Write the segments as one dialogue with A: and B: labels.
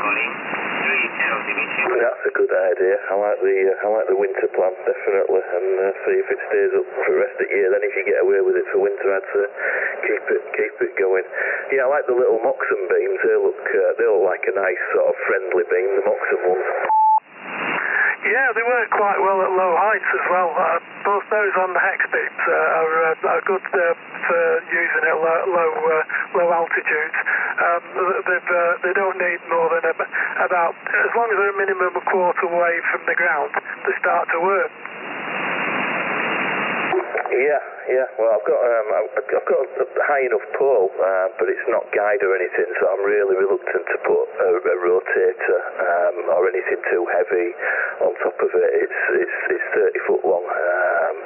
A: calling 30 Division.
B: That's a good idea. I like the winter plan, definitely, and see if it stays up for the rest of the year. Then if you get away with it for winter, I'd say keep it going. Yeah, I like the little Moxon beams. They look like a nice sort of friendly beam, the Moxon ones.
C: Yeah, they work quite well at low heights as well. Both those and the hex beams are good for using at low altitudes. They don't need more than about, as long as they're a minimum a quarter away from the ground, they start to work.
B: Yeah. Well, I've got a high enough pole, but it's not guide or anything, so I'm really reluctant to put a rotator or anything too heavy on top of it. It's 30 foot long,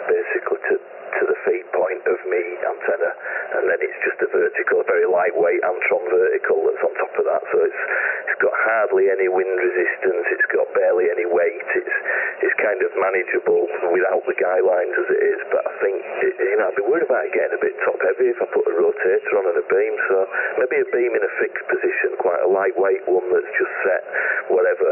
B: basically to the feed point of me antenna, and then it's just a vertical, a very lightweight Antron vertical that's on top of that. So it's got hardly any wind resistance. It's got barely any weight. It's kind of manageable without the guy lines as it is. But I think I'd be worried about it getting a bit top heavy if I put a rotator on and a beam. So maybe a beam in a fixed position, quite a lightweight one that's just set whatever,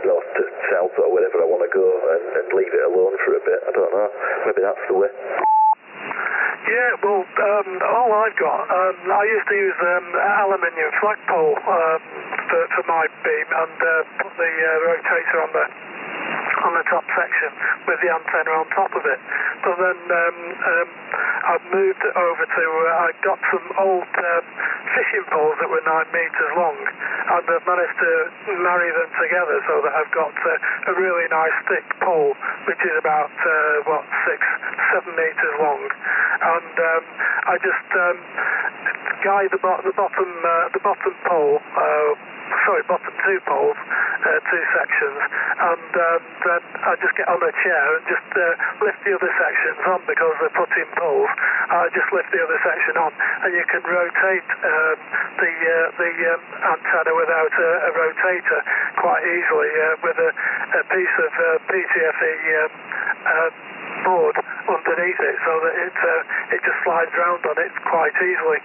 B: north to south or wherever I want to go, and leave it alone for a bit. I don't know. Maybe that's the way.
C: Yeah, well, all I've got, I used to use aluminium flagpole for my beam and put the rotator on the top section with the antenna on top of it. But then I've moved over to, I got some old fishing poles that were 9 meters long, and I've managed to marry them together so that I've got a really nice thick pole, which is about 6-7 meters long, and I just guide the bottom pole, bottom 2 poles, 2 sections, and then I just get on a chair and just lift the other sections on because they're put-in poles. I just lift the other section on, and you can rotate the antenna without a rotator quite easily with a piece of PTFE board underneath it, so that it just slides around on it quite easily.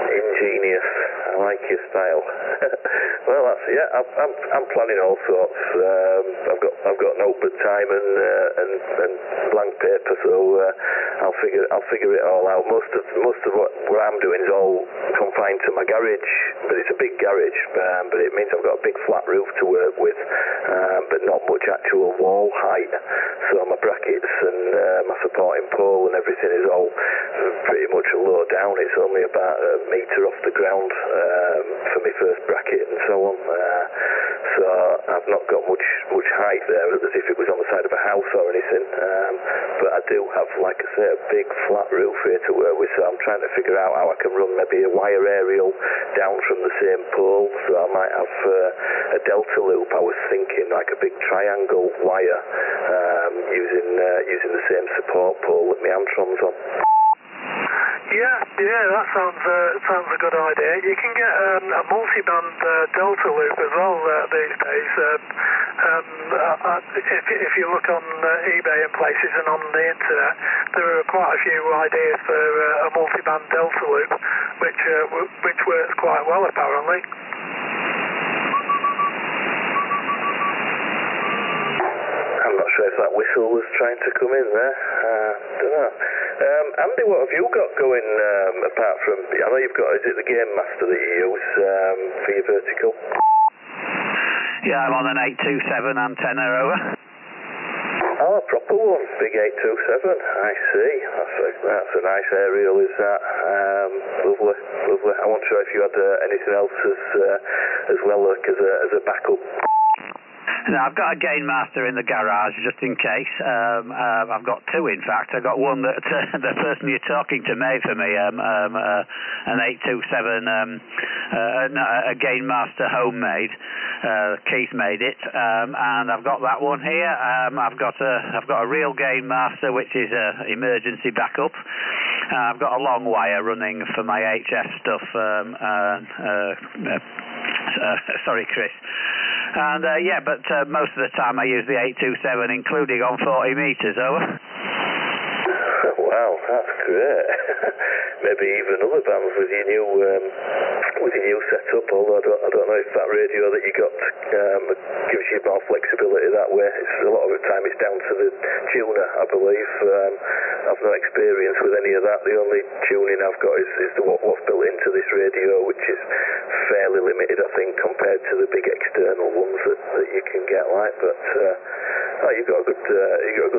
B: Ingenious. I like your style. Well, I'm planning all sorts. I've got notebook time and blank paper, so I'll figure it all out. Most of what I'm doing is all confined to my garage, but it's a big garage. But it means I've got a big flat roof to work with, but not much actual wall height. So my brackets and my supporting pole and everything is all pretty much low down. It's only about a metre off the ground for my first bracket and so on. So I've not got much height there as if it was on the side of a house or anything. But I do have, like I say, a big flat roof here to work with, so I'm trying to figure out how I can run maybe a wire aerial down from the same pole. So I might have a delta loop. I was thinking like a big triangle wire using the same support pole that my Antron's on.
C: Yeah, that sounds a good idea. You can get a multi-band delta loop as well these days. If you look on eBay and places and on the internet, there are quite a few ideas for a multi-band delta loop, which works quite well apparently.
B: I'm not sure if that whistle was trying to come in there. Don't know. Andy, what have you got going apart from, I know you've got, is it the Game Master that you use for your vertical?
D: Yeah, I'm on an 827 antenna, over.
B: Oh, a proper one, big 827, I see. That's a nice aerial, is that? Lovely. I wasn't sure if you had anything else as well, like as a backup.
D: No, I've got a Gain Master in the garage just in case. I've got 2, in fact. I've got one that the person you're talking to made for me, an 827, a Gain Master homemade. Keith made it, and I've got that one here. I've got a real Gain Master, which is emergency backup. I've got a long wire running for my HS stuff. Sorry, Chris. And but most of the time I use the 827, including on 40 meters. Over.
B: Wow, that's great. Maybe even other bands with your new setup. Although I don't know if that radio that you got gives you more flexibility that way. A lot of the time it's down to the tuner, I believe. I've no experience with any of that. The only tuning I've got is what's built into this radio, which is fairly limited, I think, compared to the big external ones that you can get. But you've got a good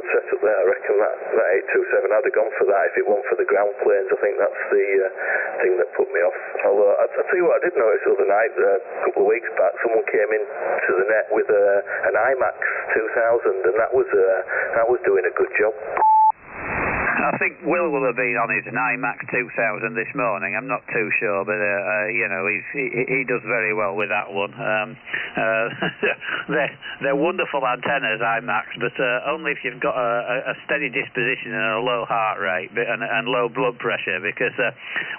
B: setup there. I reckon that 827, I'd have gone for that if it weren't for the ground planes. I think that's the thing that put me off. Although I'll tell you what, I did notice the other night, a couple of weeks back, someone came into the net with an IMAX 2000, and that was doing a good job.
D: I think Will have been on his IMAX 2000 this morning. I'm not too sure, but he does very well with that one. They're wonderful antennas, IMAX, but only if you've got a steady disposition and a low heart rate and low blood pressure. Because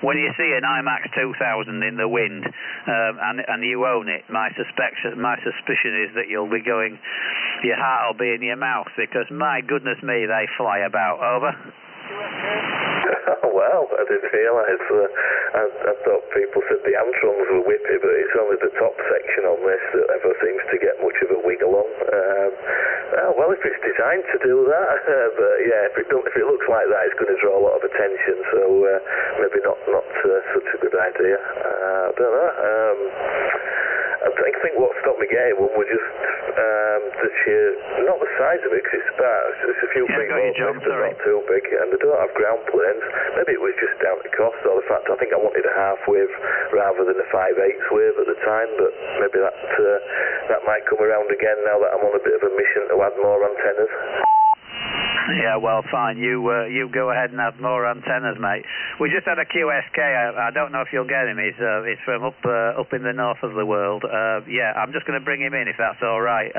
D: when you see an IMAX 2000 in the wind and you own it, my suspicion is that you'll be going, your heart will be in your mouth, because my goodness me, they fly about. Over.
B: Well, I didn't realise. I thought people said the Antrons were whippy, but it's only the top section on this that ever seems to get much of a wiggle on. Well, if it's designed to do that, but yeah, if it looks like that, it's going to draw a lot of attention. So maybe not such a good idea. I don't know. I think what stopped me getting one was just not the size of it, because it's a few feet long, but not too big, and they don't have ground planes. Maybe it was just down to cost, or the fact I think I wanted a half wave rather than a 5/8 wave at the time, but maybe that might come around again now that I'm on a bit of a mission to add more antennas.
D: Yeah, well, fine. You go ahead and have more antennas, mate. We just had a QSK. I don't know if you'll get him. He's from up in the north of the world. Yeah, I'm just going to bring him in if that's all right,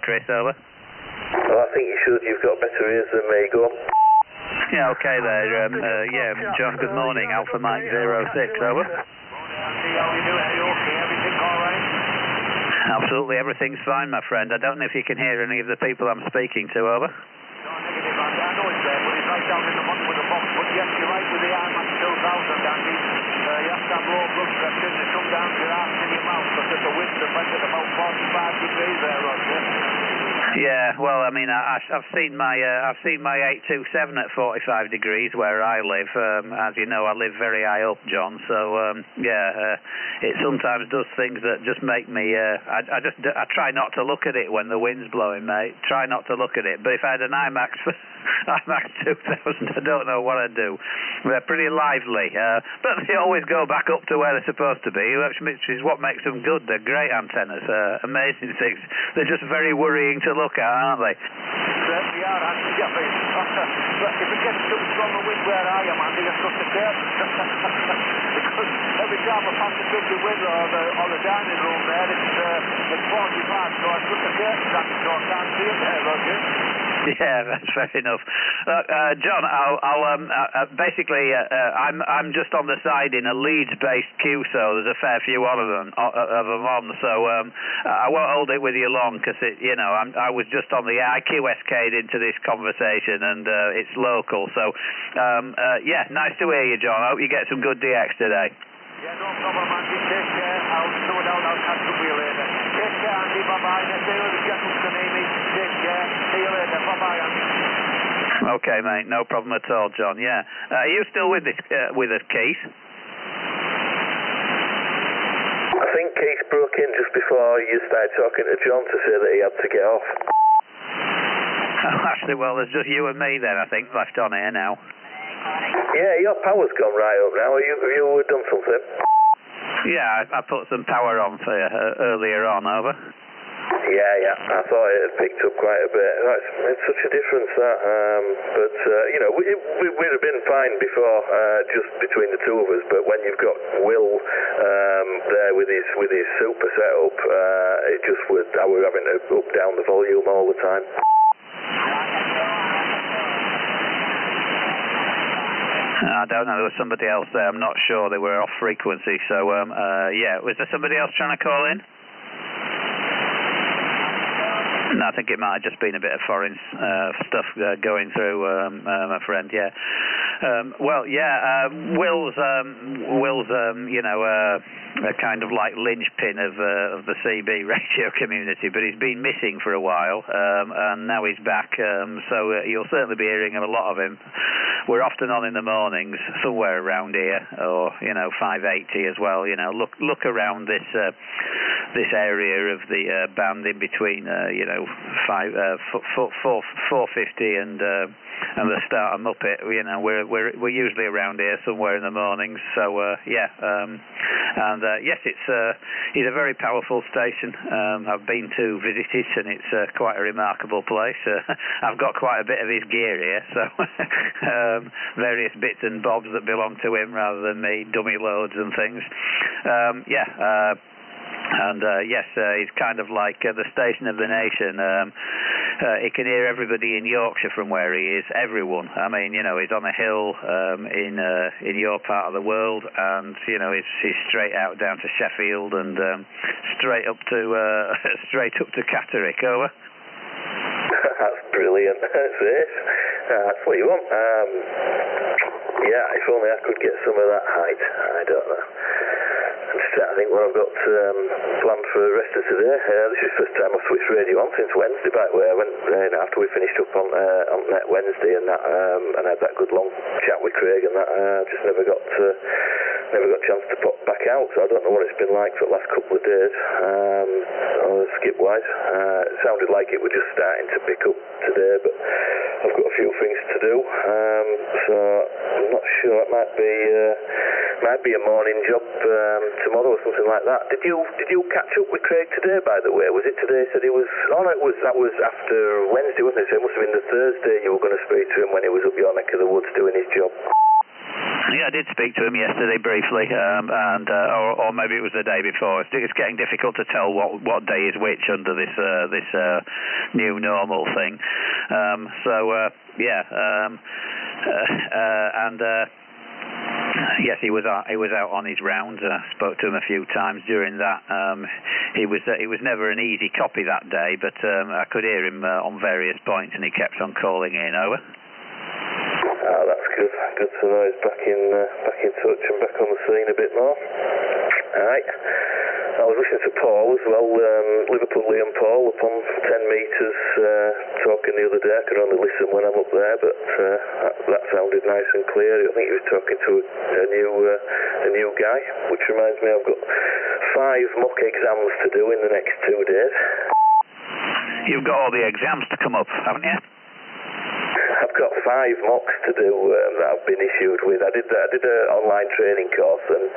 D: Chris. Over.
B: Well, I think you should. You've got better ears than me. Go on.
D: Yeah, okay there. Yeah, John. Good morning. Alpha Mike 06. Over. Absolutely, everything's fine, my friend. I don't know if you can hear any of the people I'm speaking to. Over.
E: Negative, Andy. I know it's there, but it's right down in the bottom of the box. But yes, you're right with the IMAX 2000, Andy. You have to have low blood pressure to come down to your heart in your mouth, because the wind affects at about 45 degrees there, Roger.
D: Yeah, well, I mean, I've seen my 827 at 45 degrees where I live. As you know, I live very high up, John. So it sometimes does things that just make me. I try not to look at it when the wind's blowing, mate. Try not to look at it. But if I had an IMAX 2000, I don't know what I'd do. They're pretty lively, but they always go back up to where they're supposed to be, which is what makes them good. They're great antennas, amazing things. They're just very worrying to look at, aren't they?
E: Certainly are, Andy. But if it gets too strong a wind where I am, Andy, I shut the curtains. Because every time I pass the double window or the dining room there, it's 45, so I shut the curtains, Andy, so I can't see it there, Roger.
D: Yeah, that's fair enough. John, I'm just on the side in a Leeds-based queue, so there's a fair few of them on. So I won't hold it with you long, because I was just on the IQSK'd into this conversation, and it's local. So yeah, nice to hear you, John. I hope you get some good DX today.
E: Yeah, no problem, Andy. Take care. I'll catch up with you later. Take care, Andy. Bye-bye. Next day, the gentleman's going to me. Take care. See you later. Bye-bye, Andy.
D: Okay, mate. No problem at all, John. Yeah. Are you still with us, Keith?
B: I think Keith broke in just before you started talking to John to say that he had to get off.
D: Actually, well, there's just you and me then, I think, left on here now.
B: Yeah, your power's gone right up now. Have you done something?
D: Yeah, I put some power on for you earlier on. Over.
B: Yeah. I thought it had picked up quite a bit. It's made such a difference, that. But we'd have been fine before, just between the two of us. But when you've got Will there with his super setup, it just was. I was having to up down the volume all the time.
D: I don't know. There was somebody else there. I'm not sure. They were off frequency. So, yeah. Was there somebody else trying to call in? No, I think it might have just been a bit of foreign stuff going through, my friend. Yeah. Will's you know, a kind of like linchpin of the CB radio community, but he's been missing for a while, and now he's back. So you'll certainly be hearing a lot of him. We're often on in the mornings somewhere around here, or 580 as well. Look around this area of the band in between 450 and the start of Muppet. We're usually around here somewhere in the mornings. So yes, it's a very powerful station. I've been to visit it, and it's quite a remarkable place. I've got quite a bit of his gear here, so various bits and bobs that belong to him rather than me, dummy loads and things. He's kind of like the station of the nation. He can hear everybody in Yorkshire from where he is, everyone. I mean, he's on a hill in your part of the world, and he's straight out down to Sheffield and straight up to Catterick. Over.
B: That's brilliant. That's it. That's what you want. If only I could get some of that height. I don't know. I think what I've got planned for the rest of today. This is the first time I've switched radio on since Wednesday, back where I went after we finished up on Net Wednesday and that, and had that good long chat with Craig and that. Just never got a chance to pop back out, so I don't know what it's been like for the last couple of days. Skip-wise, it sounded like it was just starting to pick up today, but I've got a few things to do, so I'm not sure. It might be a morning job tomorrow or something like that. Did you catch up with Craig today, by the way? Was it today? He said he was. Oh no, that was after Wednesday, wasn't it? So it must have been the Thursday you were going to speak to him when he was up your neck of the woods doing his job.
D: Yeah, I did speak to him yesterday briefly, or maybe it was the day before. It's getting difficult to tell what day is which under this new normal thing. Yes, he was out on his rounds. I spoke to him a few times during that. He was never an easy copy that day, but I could hear him on various points, and he kept on calling in. Over.
B: Oh, that's good. Good to know he's back in touch and back on the scene a bit more. Alright. I was listening to Paul as well, Liverpool Liam Paul up on 10 metres talking the other day. I can only listen when I'm up there, but that sounded nice and clear. I think he was talking to a new guy, which reminds me I've got 5 mock exams to do in the next 2 days.
D: You've got all the exams to come up, haven't you?
B: I've got 5 mocks to do that I've been issued with. I did an online training course and